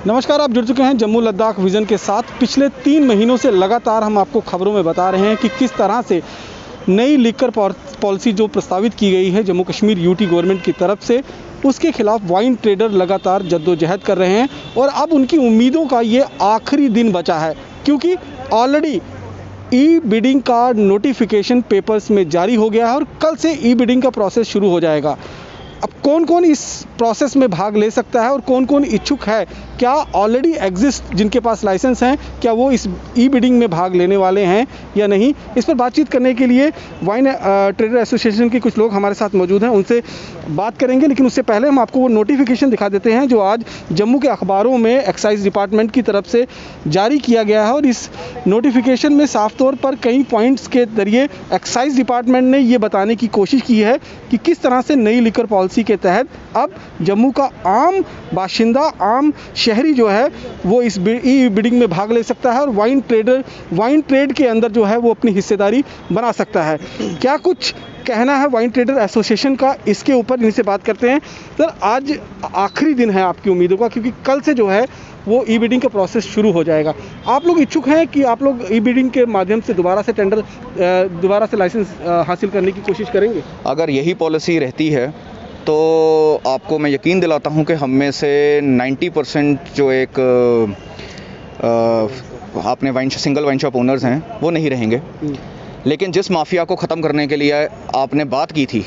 नमस्कार, आप जुड़ चुके हैं जम्मू लद्दाख विज़न के साथ। पिछले 3 महीनों से लगातार हम आपको खबरों में बता रहे हैं कि किस तरह से नई लिकर पॉलिसी जो प्रस्तावित की गई है जम्मू कश्मीर यूटी गवर्नमेंट की तरफ से, उसके खिलाफ वाइन ट्रेडर लगातार जद्दोजहद कर रहे हैं। और अब उनकी उम्मीदों का ये आखिरी दिन बचा है, क्योंकि ऑलरेडी ई बिडिंग का नोटिफिकेशन पेपर्स में जारी हो गया है और कल से ई बिडिंग का प्रोसेस शुरू हो जाएगा। अब कौन कौन इस प्रोसेस में भाग ले सकता है और कौन कौन इच्छुक है, क्या ऑलरेडी एग्जिस्ट जिनके पास लाइसेंस हैं, क्या वो इस ई बिडिंग में भाग लेने वाले हैं या नहीं, इस पर बातचीत करने के लिए वाइन ट्रेडर एसोसिएशन के कुछ लोग हमारे साथ मौजूद हैं। उनसे बात करेंगे, लेकिन उससे पहले हम आपको वो नोटिफिकेशन दिखा देते हैं जो आज जम्मू के अखबारों में एक्साइज डिपार्टमेंट की तरफ से जारी किया गया है। और इस नोटिफिकेशन में साफ तौर पर कई पॉइंट्स के जरिए एक्साइज डिपार्टमेंट ने ये बताने की कोशिश की है कि किस तरह से नई लिकर पॉलिसी के तहत अब जम्मू का आम बाशिंदा, आम शहरी जो है वो इस ई बिडिंग में भाग ले सकता है और वाइन ट्रेड के अंदर जो है वो अपनी हिस्सेदारी बना सकता है। क्या कुछ कहना है वाइन ट्रेडर एसोसिएशन का, इसके ऊपर इनसे बात करते हैं। सर, आज आखिरी दिन है आपकी उम्मीदों का, क्योंकि कल से जो है वो ई बिडिंग का प्रोसेस शुरू हो जाएगा। आप लोग इच्छुक हैं कि आप लोग ई बिडिंग के माध्यम से दोबारा से लाइसेंस हासिल करने की कोशिश करेंगे? अगर यही पॉलिसी रहती है तो आपको मैं यकीन दिलाता हूं कि हम में से 90% जो एक आपने सिंगल वाइन शॉप ओनर्स हैं वो नहीं रहेंगे। लेकिन जिस माफिया को ख़त्म करने के लिए आपने बात की थी,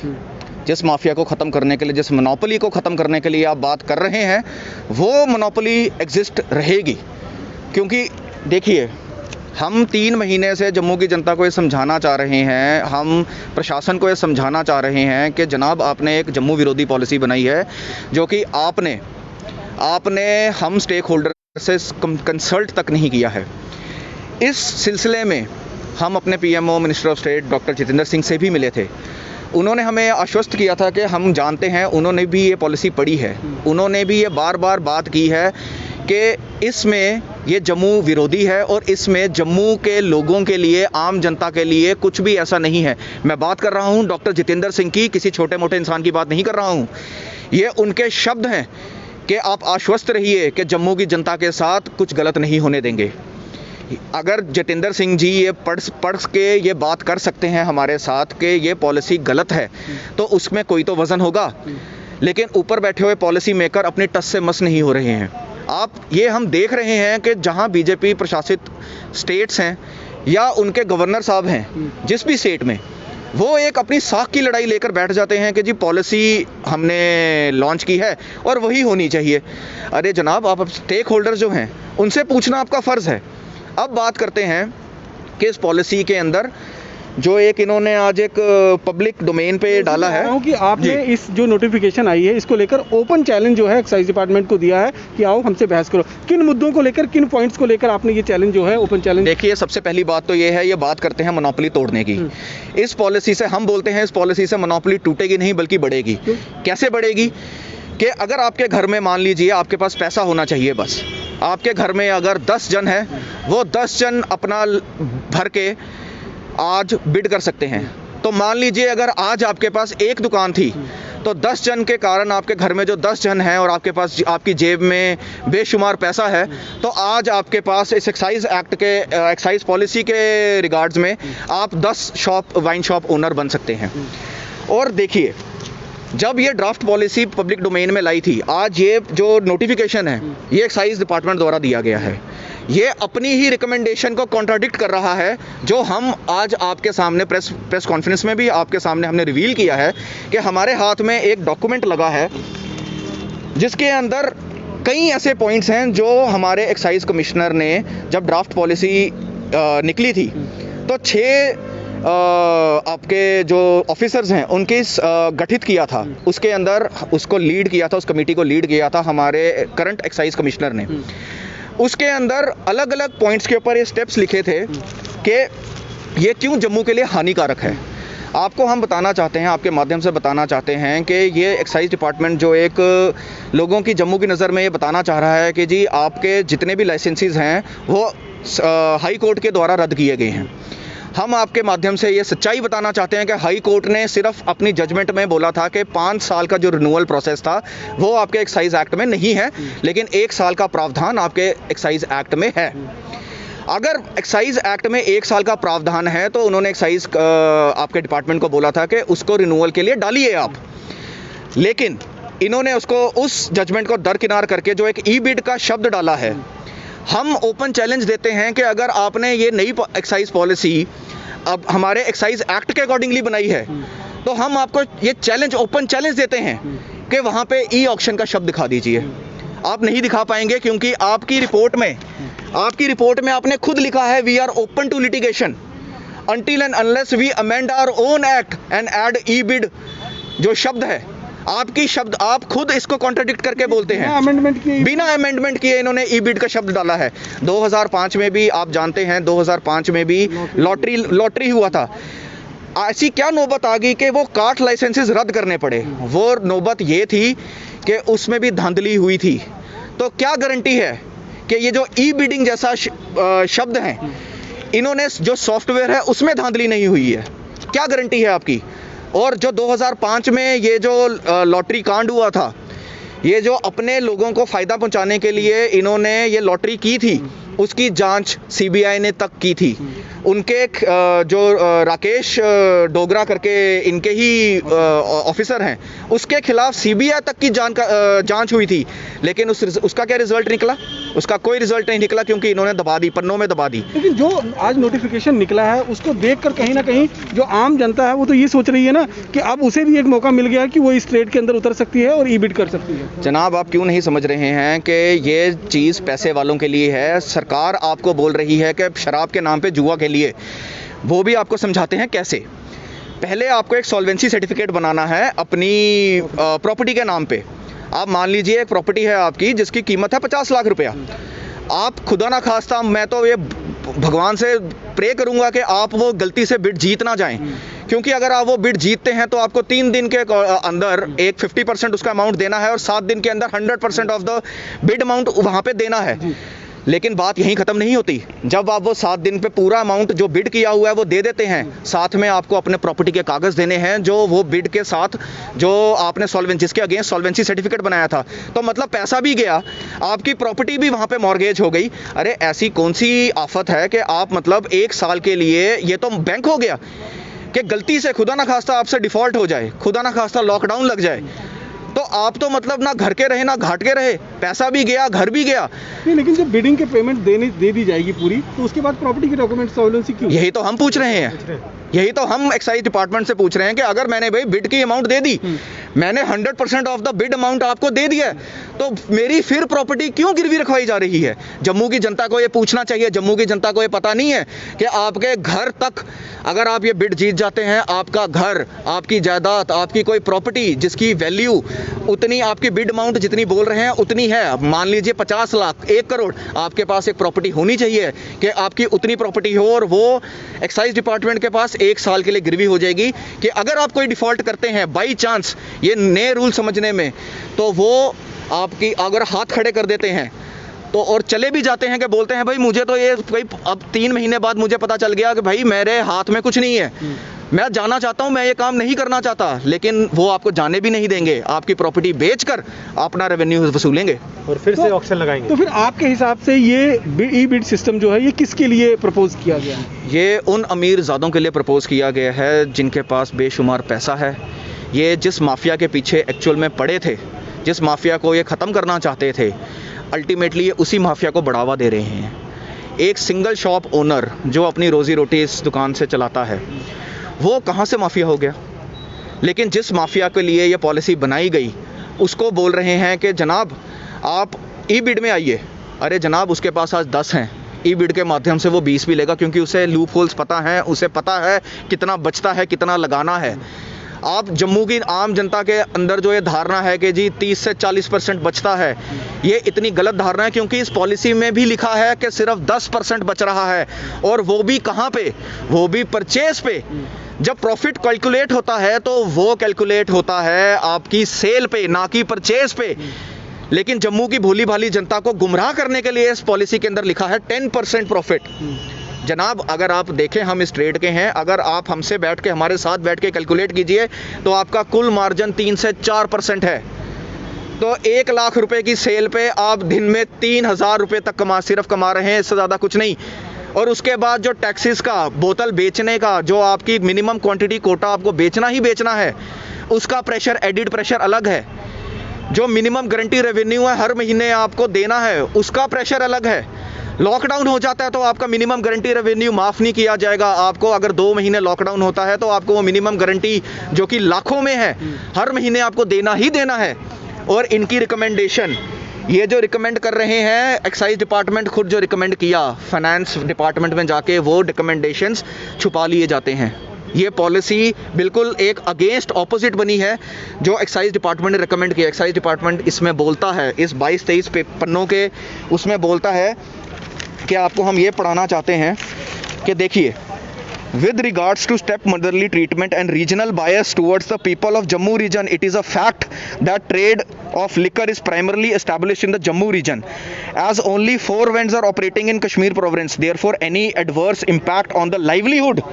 जिस माफिया को ख़त्म करने के लिए, जिस मोनोपोली को ख़त्म करने के लिए आप बात कर रहे हैं, वो मोनोपोली एग्जिस्ट रहेगी। क्योंकि देखिए, हम 3 महीने से जम्मू की जनता को ये समझाना चाह रहे हैं, हम प्रशासन को ये समझाना चाह रहे हैं कि जनाब आपने एक जम्मू विरोधी पॉलिसी बनाई है, जो कि आपने हम स्टेक होल्डर से कंसल्ट तक नहीं किया है। इस सिलसिले में हम अपने PMO minister of state doctor Jitendra Singh से भी मिले थे। उन्होंने हमें आश्वस्त किया था कि हम जानते हैं, उन्होंने भी ये पॉलिसी पढ़ी है, उन्होंने भी ये बार बार बात की है कि इसमें ये जम्मू विरोधी है और इसमें जम्मू के लोगों के लिए, आम जनता के लिए कुछ भी ऐसा नहीं है। मैं बात कर रहा हूँ डॉक्टर जितेंद्र सिंह की, किसी छोटे मोटे इंसान की बात नहीं कर रहा हूँ। ये उनके शब्द हैं कि आप आश्वस्त रहिए कि जम्मू की जनता के साथ कुछ गलत नहीं होने देंगे। अगर जितेंद्र सिंह जी ये पढ़ के ये बात कर सकते हैं हमारे साथ कि ये पॉलिसी गलत है, तो उसमें कोई तो वज़न होगा। लेकिन ऊपर बैठे हुए पॉलिसी मेकर अपने टस से मस नहीं हो रहे हैं। ये हम देख रहे हैं कि जहां बीजेपी प्रशासित स्टेट्स हैं या उनके गवर्नर साहब हैं जिस भी स्टेट में, वो एक अपनी साख की लड़ाई लेकर बैठ जाते हैं कि जी पॉलिसी हमने लॉन्च की है और वही होनी चाहिए। अरे जनाब, आप स्टेक होल्डर जो हैं उनसे पूछना आपका फ़र्ज़ है। अब बात करते हैं कि इस पॉलिसी के अंदर जो एक इन्होंने आज एक पब्लिक डोमेन पे डाला है कि आपने इस जो नोटिफिकेशन आई है इसको लेकर ओपन चैलेंज जो है एक्साइज डिपार्टमेंट को दिया है कि आओ हमसे बहस करो। किन मुद्दों को लेकर, किन पॉइंट्स को लेकर आपने ये चैलेंज जो है, ओपन चैलेंज? देखिए, सबसे पहली बात तो ये है, ये बात करते हैं मोनोपोली तोड़ने की। इस पॉलिसी से हम बोलते हैं, इस पॉलिसी से मोनोपोली टूटेगी नहीं बल्कि बढ़ेगी। कैसे बढ़ेगी? कि अगर आपके घर में, मान लीजिए आपके पास पैसा होना चाहिए, बस आपके घर में अगर 10 जन है, वो 10 जन अपना भर के आज बिड कर सकते हैं। तो मान लीजिए अगर आज आपके पास एक दुकान थी, तो 10 जन के कारण आपके घर में जो 10 जन हैं और आपके पास, आपकी जेब में बेशुमार पैसा है, तो आज आपके पास इस एक्साइज एक्ट के, एक्साइज पॉलिसी के रिगार्ड्स में आप 10 वाइन शॉप ओनर बन सकते हैं। और देखिए, जब ये ड्राफ्ट पॉलिसी पब्लिक डोमेन में लाई थी, आज ये जो नोटिफिकेशन है ये एक्साइज डिपार्टमेंट द्वारा दिया गया है, ये अपनी ही रिकमेंडेशन को कॉन्ट्राडिक्ट कर रहा है, जो हम आज आपके सामने प्रेस कॉन्फ्रेंस में भी आपके सामने हमने रिवील किया है कि हमारे हाथ में एक डॉक्यूमेंट लगा है जिसके अंदर कई ऐसे पॉइंट्स हैं जो हमारे एक्साइज कमिश्नर ने, जब ड्राफ्ट पॉलिसी निकली थी तो 6 आपके जो ऑफिसर्स हैं उनके गठित किया था, उसके अंदर उसको लीड किया था, उस कमेटी को लीड किया था हमारे करंट एक्साइज कमिश्नर ने। उसके अंदर अलग अलग पॉइंट्स के ऊपर ये स्टेप्स लिखे थे कि ये क्यों जम्मू के लिए हानिकारक है। आपको हम बताना चाहते हैं, आपके माध्यम से बताना चाहते हैं कि ये एक्साइज डिपार्टमेंट जो एक लोगों की, जम्मू की नज़र में ये बताना चाह रहा है कि जी आपके जितने भी लाइसेंसेस हैं वो हाई कोर्ट के द्वारा रद्द किए गए हैं। हम आपके माध्यम से ये सच्चाई बताना चाहते हैं कि हाई कोर्ट ने सिर्फ अपनी जजमेंट में बोला था कि 5 साल का जो रिन्यूअल प्रोसेस था वो आपके एक्साइज एक्ट में नहीं है, लेकिन 1 साल का प्रावधान आपके एक्साइज एक्ट में है। अगर एक्साइज एक्ट में 1 साल का प्रावधान है तो उन्होंने एक्साइज आपके डिपार्टमेंट को बोला था कि उसको रिन्यूअल के लिए डालिए आप, लेकिन इन्होंने उसको उस जजमेंट को दरकिनार करके जो एक ई बिड का शब्द डाला है, हम ओपन चैलेंज देते हैं कि अगर आपने ये नई एक्साइज पॉलिसी अब हमारे एक्साइज एक्ट के अकॉर्डिंगली बनाई है तो हम आपको ये चैलेंज, ओपन चैलेंज देते हैं कि वहाँ पे ई ऑक्शन का शब्द दिखा दीजिए। आप नहीं दिखा पाएंगे क्योंकि आपकी रिपोर्ट में आपने खुद लिखा है we are open to litigation until and unless we amend our own act and add e-bid। जो शब्द है आपकी शब्द, आप खुद इसको कॉन्ट्रडिक्ट करके बोलते हैं। बिना अमेंडमेंट किए इन्होंने ई बिड का शब्द डाला है। 2005 में भी आप जानते हैं, 2005 में भी लॉटरी हुआ था। ऐसी क्या नौबत आ गई कि वो कार्ट लाइसेंसेस रद्द करने पड़े। वो नौबत ये थी कि उसमें भी धांधली हुई थी। तो क्या गारंटी है कि ये जो ई बिडिंग जैसा शब्द है, इन्होंने जो सॉफ्टवेयर है उसमें धांधली नहीं हुई है? क्या गारंटी है आपकी? और जो 2005 में ये जो लॉटरी कांड हुआ था, ये जो अपने लोगों को फ़ायदा पहुंचाने के लिए इन्होंने ये लॉटरी की थी, उसकी जांच सीबीआई ने तक की थी। उनके जो राकेश डोगरा करके इनके ही ऑफिसर हैं, उसके खिलाफ सीबीआई तक की जांच हुई थी, लेकिन उसका क्या रिजल्ट निकला? उसका कोई रिजल्ट नहीं निकला क्योंकि इन्होंने दबा दी, पन्नों में दबा दी। लेकिन जो आज नोटिफिकेशन निकला है उसको देखकर कहीं ना कहीं जो आम जनता है वो तो ये सोच रही है ना कि अब उसे भी एक मौका मिल गया कि वो इस ट्रेड के अंदर उतर सकती है और ई बिड कर सकती है। जनाब, आप क्यों नहीं समझ रहे हैं कि ये चीज़ पैसे वालों के लिए है? सरकार आपको बोल रही है कि शराब के नाम पे जुआ के लिए, वो भी आपको समझाते हैं कैसे। पहले आपको एक सॉल्वेंसी सर्टिफिकेट बनाना है अपनी प्रॉपर्टी के नाम पे। आप मान लीजिए एक प्रॉपर्टी है आपकी जिसकी कीमत है 50 लाख रुपया। आप खुदा ना खास्ता, मैं तो ये भगवान से प्रे करूंगा कि आप वो गलती से बिड जीत ना जाएं, क्योंकि अगर आप वो बिड जीतते हैं तो आपको 3 दिन के अंदर एक 50% उसका अमाउंट देना है और 7 दिन के अंदर 100% ऑफ द बिड अमाउंट वहाँ पे देना है। लेकिन बात यहीं ख़त्म नहीं होती। जब आप वो 7 दिन पे पूरा अमाउंट जो बिड किया हुआ है वो दे देते हैं, साथ में आपको अपने प्रॉपर्टी के कागज़ देने हैं जो वो बिड के साथ जो आपने जिसके अगेंस्ट सॉल्वेंसी सर्टिफिकेट बनाया था। तो मतलब पैसा भी गया, आपकी प्रॉपर्टी भी वहाँ पे मॉर्गेज हो गई। अरे ऐसी कौन सी आफत है कि आप मतलब 1 साल के लिए, ये तो बैंक हो गया कि गलती से खुदा ना खास्ता आपसे डिफ़ॉल्ट हो जाए, खुदा ना खास्ता लॉकडाउन लग जाए, तो आप तो मतलब ना घर के रहे ना घाट के रहे, पैसा भी गया, घर भी गया। नहीं, लेकिन जब बिडिंग के पेमेंट दे दी जाएगी पूरी, तो उसके बाद प्रॉपर्टी के डॉक्यूमेंट सॉल्वेंसी क्यों? यही तो हम पूछ रहे हैं, यही तो हम एक्साइज डिपार्टमेंट से पूछ रहे हैं कि अगर मैंने भाई बिड की अमाउंट दे दी, मैंने 100% ऑफ द बिड अमाउंट आपको दे दिया, तो मेरी फिर प्रॉपर्टी क्यों गिरवी रखवाई जा रही है? जम्मू की जनता को ये पूछना चाहिए। जम्मू की जनता को ये पता नहीं है कि आपके घर तक अगर आप ये बिड जीत जाते हैं, आपका घर, आपकी जायदाद, आपकी कोई प्रॉपर्टी जिसकी वैल्यू उतनी आपकी बिड अमाउंट जितनी बोल रहे हैं उतनी है, मान लीजिए 50 लाख, 1 करोड़, आपके पास एक प्रॉपर्टी होनी चाहिए कि आपकी उतनी प्रॉपर्टी हो, और वो एक्साइज डिपार्टमेंट के पास 1 साल के लिए गिरवी हो जाएगी कि अगर आप कोई डिफ़ॉल्ट करते हैं बाई चांस, ये नए रूल समझने में, तो वो आपकी अगर हाथ खड़े कर देते हैं तो और चले भी जाते हैं कि बोलते हैं भाई मुझे तो ये भाई अब 3 महीने बाद मुझे पता चल गया कि भाई मेरे हाथ में कुछ नहीं है, मैं जाना चाहता हूं, मैं ये काम नहीं करना चाहता, लेकिन वो आपको जाने भी नहीं देंगे, आपकी प्रॉपर्टी बेचकर अपना रेवेन्यू वसूलेंगे और फिर से ऑक्शन लगाएंगे। तो फिर आपके हिसाब से ये ई बिड सिस्टम जो है ये किसके लिए प्रपोज किया गया है? ये उन अमीर ज़ादों के लिए प्रपोज किया गया है जिनके पास बेशुमार पैसा है। ये जिस माफिया के पीछे एक्चुअल में पड़े थे, जिस माफिया को ये ख़त्म करना चाहते थे, अल्टीमेटली ये उसी माफिया को बढ़ावा दे रहे हैं। एक सिंगल शॉप ओनर जो अपनी रोज़ी रोटी इस दुकान से चलाता है, वो कहाँ से माफिया हो गया? लेकिन जिस माफिया के लिए ये पॉलिसी बनाई गई, उसको बोल रहे हैं कि जनाब आप ई बिड में आइए। अरे जनाब, उसके पास आज 10 हैं, ई बिड के माध्यम से वो 20 भी लेगा, क्योंकि उसे लूप होल्स पता है, उसे पता है कितना बचता है, कितना लगाना है। आप जम्मू की आम जनता के अंदर जो ये धारणा है कि जी 30 से 40% बचता है, ये इतनी गलत धारणा है, क्योंकि इस पॉलिसी में भी लिखा है कि सिर्फ 10% बच रहा है, और वो भी कहाँ पे? वो भी परचेज पे। जब प्रॉफिट कैलकुलेट होता है तो वो कैलकुलेट होता है आपकी सेल पे, ना कि परचेज पे। लेकिन जम्मू की भोली भाली जनता को गुमराह करने के लिए इस पॉलिसी के अंदर लिखा है 10% प्रॉफिट। जनाब अगर आप देखें हम इस ट्रेड के हैं, अगर आप हमसे बैठ के हमारे साथ बैठ के कैलकुलेट कीजिए तो आपका कुल मार्जिन 3 से 4% है। तो 1 लाख रुपए की सेल पे आप दिन में 3,000 रुपये तक सिर्फ कमा रहे हैं, इससे ज़्यादा कुछ नहीं। और उसके बाद जो टैक्सेस का, बोतल बेचने का, जो आपकी मिनिमम क्वांटिटी कोटा आपको बेचना ही बेचना है, उसका प्रेशर, एडिड प्रेशर अलग है। जो मिनिमम गारंटी रेवेन्यू है हर महीने आपको देना है, उसका प्रेशर अलग है। लॉकडाउन हो जाता है तो आपका मिनिमम गारंटी रेवेन्यू माफ़ नहीं किया जाएगा। आपको अगर 2 महीने लॉकडाउन होता है तो आपको वो मिनिमम गारंटी जो कि लाखों में है हर महीने आपको देना ही देना है। और इनकी रिकमेंडेशन, ये जो रिकमेंड कर रहे हैं, एक्साइज डिपार्टमेंट खुद जो रिकमेंड किया, फाइनेंस डिपार्टमेंट में जाके वो रिकमेंडेशंस छुपा लिए जाते हैं। ये पॉलिसी बिल्कुल एक अगेंस्ट ऑपोजिट बनी है जो एक्साइज डिपार्टमेंट ने रिकमेंड किया। एक्साइज डिपार्टमेंट इसमें बोलता है, इस 22-23 पन्नों के उसमें बोलता है कि आपको हम ये पढ़ाना चाहते हैं कि देखिए, with regards to stepmotherly treatment and regional bias towards the people of Jammu region, it is a fact that trade of liquor is primarily established in the Jammu region, as only 4 vends are operating in Kashmir province. Therefore, any adverse impact on the livelihood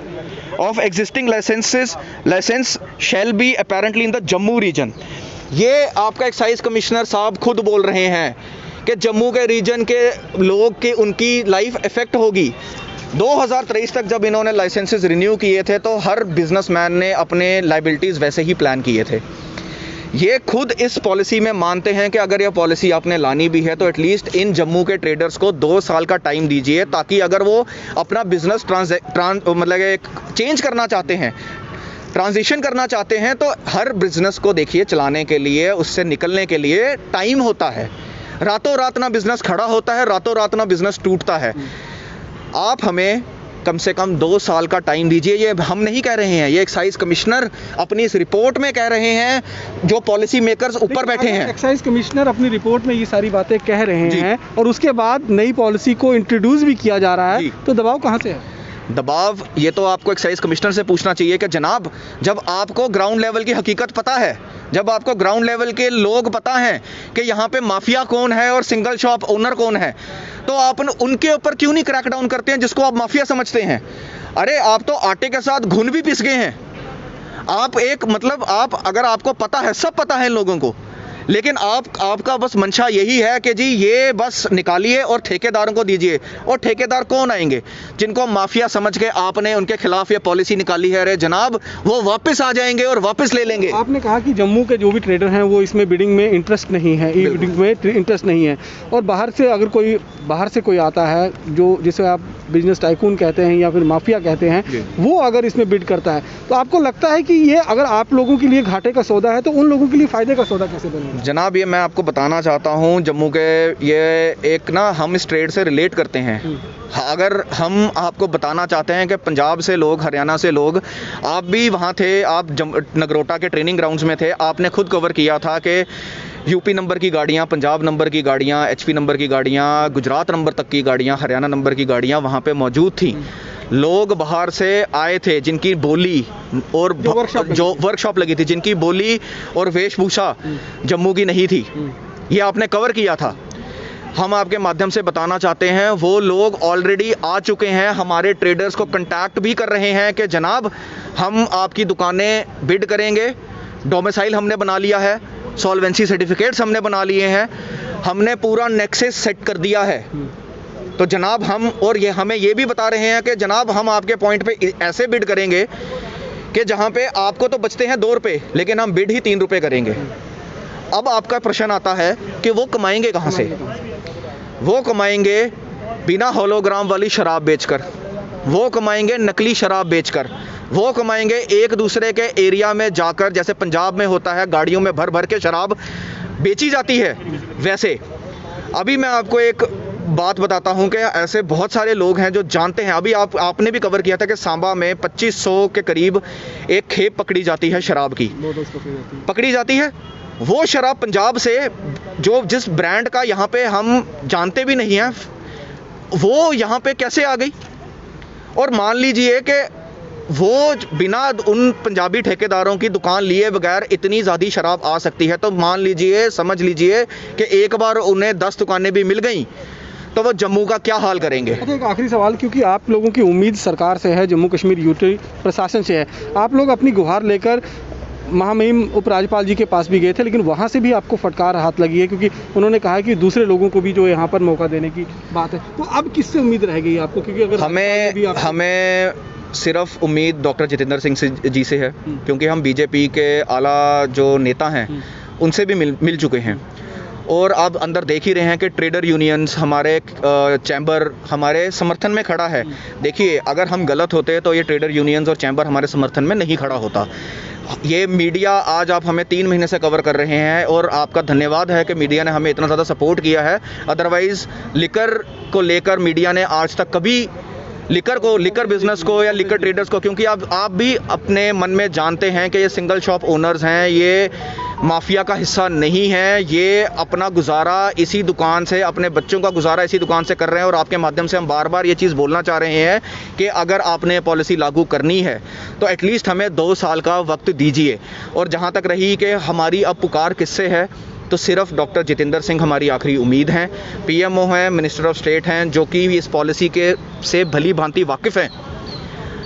of existing license shall be apparently in the Jammu region. ये आपका excise commissioner साहब खुद बोल रहे हैं कि जम्मू के reason के लोग के उनकी लाइफ इफेक्ट होगी। 2023 तक जब इन्होंने लाइसेंसेस रिन्यू किए थे तो हर बिजनेसमैन ने अपने लाइबिलिटीज़ वैसे ही प्लान किए थे। ये खुद इस पॉलिसी में मानते हैं कि अगर यह पॉलिसी आपने लानी भी है तो एटलीस्ट इन जम्मू के ट्रेडर्स को 2 साल का टाइम दीजिए, ताकि अगर वो अपना बिजनेस मतलब चेंज करना चाहते हैं, ट्रांजिशन करना चाहते हैं, तो हर बिजनेस को देखिए चलाने के लिए, उससे निकलने के लिए टाइम होता है। रातों रात ना बिजनेस खड़ा होता है, रातों रात ना बिजनेस टूटता है। आप हमें कम से कम 2 साल का टाइम दीजिए। ये हम नहीं कह रहे हैं, ये एक्साइज कमिश्नर अपनी इस रिपोर्ट में कह रहे हैं, जो पॉलिसी मेकर्स ऊपर बैठे हैं। एक्साइज कमिश्नर अपनी रिपोर्ट में ये सारी बातें कह रहे हैं और उसके बाद नई पॉलिसी को इंट्रोड्यूस भी किया जा रहा है, तो दबाव कहाँ से है? दबाव ये तो आपको एक्साइज कमिश्नर से पूछना चाहिए कि जनाब, जब आपको ग्राउंड लेवल की हकीकत पता है, जब आपको ग्राउंड लेवल के लोग पता हैं कि यहाँ पे माफिया कौन है और सिंगल शॉप ओनर कौन है, तो आप उनके ऊपर क्यों नहीं क्रैकडाउन करते हैं जिसको आप माफिया समझते हैं? अरे आप तो आटे के साथ घुन भी पिस गए हैं। आप एक मतलब आप अगर आपको पता है, सब पता है इन लोगों को, लेकिन आपका बस मंशा यही है कि जी ये बस निकालिए और ठेकेदारों को दीजिए। और ठेकेदार कौन आएंगे? जिनको माफिया समझ के आपने उनके खिलाफ ये पॉलिसी निकाली है, अरे जनाब वो वापस आ जाएंगे और वापस ले लेंगे। आपने कहा कि जम्मू के जो भी ट्रेडर हैं वो इसमें बिडिंग में इंटरेस्ट नहीं है, ई बिडिंग में इंटरेस्ट नहीं है, और बाहर से अगर कोई बाहर से कोई आता है जो जिसे आप बिजनेस टाइकून कहते हैं या फिर माफिया कहते हैं, वो अगर इसमें बिड करता है, तो आपको लगता है कि ये अगर आप लोगों के लिए घाटे का सौदा है तो उन लोगों के लिए फायदे का सौदा कैसे बनेगा? जनाब ये मैं आपको बताना चाहता हूँ, जम्मू के ये एक ना हम इस ट्रेड से रिलेट करते हैं। अगर हम आपको बताना चाहते हैं कि पंजाब से लोग, हरियाणा से लोग, आप भी वहाँ थे, आप नगरोटा के ट्रेनिंग ग्राउंड्स में थे, आपने खुद कवर किया था कि यूपी नंबर की गाड़ियाँ, पंजाब नंबर की गाड़ियाँ, एचपी नंबर की गाड़ियाँ, गुजरात नंबर तक की गाड़ियाँ, हरियाणा नंबर की गाड़ियाँ वहाँ पे मौजूद थी। लोग बाहर से आए थे जिनकी बोली और जो वर्कशॉप लगी थी, जिनकी बोली और वेशभूषा जम्मू की नहीं थी, ये आपने कवर किया था। हम आपके माध्यम से बताना चाहते हैं, वो लोग ऑलरेडी आ चुके हैं, हमारे ट्रेडर्स को कांटेक्ट भी कर रहे हैं कि जनाब हम आपकी दुकानें बिड करेंगे, डोमिसाइल हमने बना लिया है, सॉल्वेंसी सर्टिफिकेट्स हमने बना लिए हैं, हमने पूरा नेक्सस सेट कर दिया है। तो जनाब हम और ये हमें ये भी बता रहे हैं कि जनाब हम आपके पॉइंट पे ऐसे बिड करेंगे कि जहाँ पे आपको तो बचते हैं 2 रुपये, लेकिन हम बिड ही 3 रुपये करेंगे। अब आपका प्रश्न आता है कि वो कमाएंगे कहाँ से? वो कमाएंगे बिना होलोग्राम वाली शराब बेचकर, वो कमाएंगे नकली शराब बेचकर, वो कमाएंगे एक दूसरे के एरिया में जाकर, जैसे पंजाब में होता है गाड़ियों में भर भर के शराब बेची जाती है। वैसे अभी मैं आपको एक बात बताता हूं कि ऐसे बहुत सारे लोग हैं जो जानते हैं। अभी आपने भी कवर किया था कि सांबा में 2500 के करीब एक खेप पकड़ी जाती है, शराब की पकड़ी जाती है। वो शराब पंजाब से जो जिस ब्रांड का यहाँ पे हम जानते भी नहीं हैं, वो यहाँ पे कैसे आ गई? और मान लीजिए कि वो बिना उन पंजाबी ठेकेदारों की दुकान लिए बगैर इतनी ज़्यादा शराब आ सकती है, तो मान लीजिए, समझ लीजिए कि एक बार उन्हें 10 दुकानें भी मिल गई तो वो जम्मू का क्या हाल करेंगे। अच्छा, एक आखिरी सवाल, क्योंकि आप लोगों की उम्मीद सरकार से है, जम्मू कश्मीर यूटी प्रशासन से है, आप लोग अपनी गुहार लेकर महामहिम उपराज्यपाल जी के पास भी गए थे, लेकिन वहाँ से भी आपको फटकार हाथ लगी है, क्योंकि उन्होंने कहा है कि दूसरे लोगों को भी जो यहाँ पर मौका देने की बात है। तो अब किससे उम्मीद रह गई आपको, क्योंकि अगर हमें सिर्फ उम्मीद डॉक्टर जितेंद्र सिंह जी से है, क्योंकि हम बीजेपी के आला जो नेता हैं उनसे भी मिल चुके हैं, और अब अंदर देख ही रहे हैं कि ट्रेडर यूनियंस, हमारे चैम्बर हमारे समर्थन में खड़ा है। देखिए, अगर हम गलत होते तो ये ट्रेडर यूनियंस और चैम्बर हमारे समर्थन में नहीं खड़ा होता। ये मीडिया आज आप हमें 3 महीने से कवर कर रहे हैं, और आपका धन्यवाद है कि मीडिया ने हमें इतना ज़्यादा सपोर्ट किया है। अदरवाइज़ लिकर को लेकर मीडिया ने आज तक कभी लिकर बिजनेस को या लिकर ट्रेडर्स को, क्योंकि आप भी अपने मन में जानते हैं कि ये सिंगल शॉप ओनर्स हैं, ये माफिया का हिस्सा नहीं है, ये अपना गुजारा इसी दुकान से, अपने बच्चों का गुजारा इसी दुकान से कर रहे हैं। और आपके माध्यम से हम बार बार ये चीज़ बोलना चाह रहे हैं कि अगर आपने पॉलिसी लागू करनी है तो एटलीस्ट हमें 2 साल का वक्त दीजिए। और जहाँ तक रही कि हमारी अब पुकार किससे है, तो सिर्फ डॉक्टर जितेंद्र सिंह हमारी आखिरी उम्मीद हैं। पीएमओ हैं, मिनिस्टर ऑफ स्टेट हैं, जो कि इस पॉलिसी के से भली भांति वाकिफ़ हैं।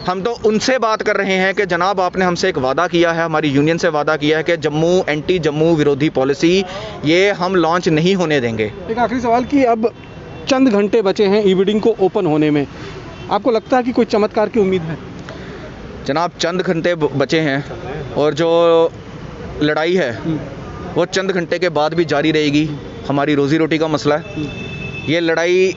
हम तो उनसे बात कर रहे हैं कि जनाब, आपने हमसे एक वादा किया है, हमारी यूनियन से वादा किया है कि एंटी जम्मू विरोधी पॉलिसी ये हम लॉन्च नहीं होने देंगे। एक आखिरी सवाल कि अब चंद घंटे बचे हैं ई-बिडिंग को ओपन होने में, आपको लगता है कि कोई चमत्कार की उम्मीद है? जनाब, चंद घंटे बचे हैं, और जो लड़ाई है वो चंद घंटे के बाद भी जारी रहेगी। हमारी रोज़ी रोटी का मसला है। ये लड़ाई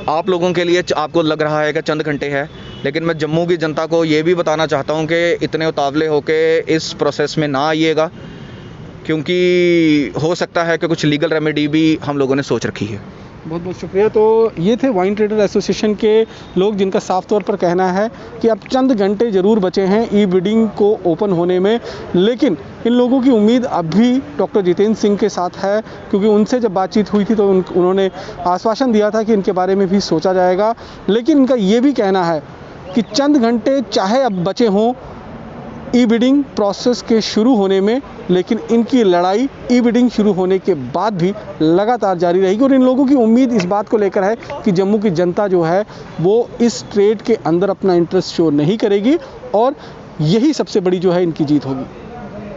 आप लोगों के लिए आपको लग रहा है कि चंद घंटे है, लेकिन मैं जम्मू की जनता को ये भी बताना चाहता हूँ कि इतने उतावले होके इस प्रोसेस में ना आइएगा, क्योंकि हो सकता है कि कुछ लीगल रेमेडी भी हम लोगों ने सोच रखी है। बहुत बहुत शुक्रिया। तो ये थे वाइन ट्रेडर एसोसिएशन के लोग, जिनका साफ तौर पर कहना है कि अब चंद घंटे ज़रूर बचे हैं ई-बिडिंग को ओपन होने में, लेकिन इन लोगों की उम्मीद अब भी डॉक्टर जितेंद्र सिंह के साथ है, क्योंकि उनसे जब बातचीत हुई थी तो उन्होंने आश्वासन दिया था कि इनके बारे में भी सोचा जाएगा। लेकिन इनका ये भी कहना है कि चंद घंटे चाहे अब बचे हों ई-बिडिंग प्रोसेस के शुरू होने में, लेकिन इनकी लड़ाई ई-बिडिंग शुरू होने के बाद भी लगातार जारी रहेगी। और इन लोगों की उम्मीद इस बात को लेकर है कि जम्मू की जनता जो है वो इस ट्रेड के अंदर अपना इंटरेस्ट शो नहीं करेगी, और यही सबसे बड़ी जो है इनकी जीत होगी।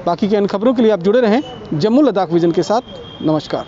बाकी की अन्य खबरों के लिए आप जुड़े रहें जम्मू लद्दाख विजन के साथ। नमस्कार।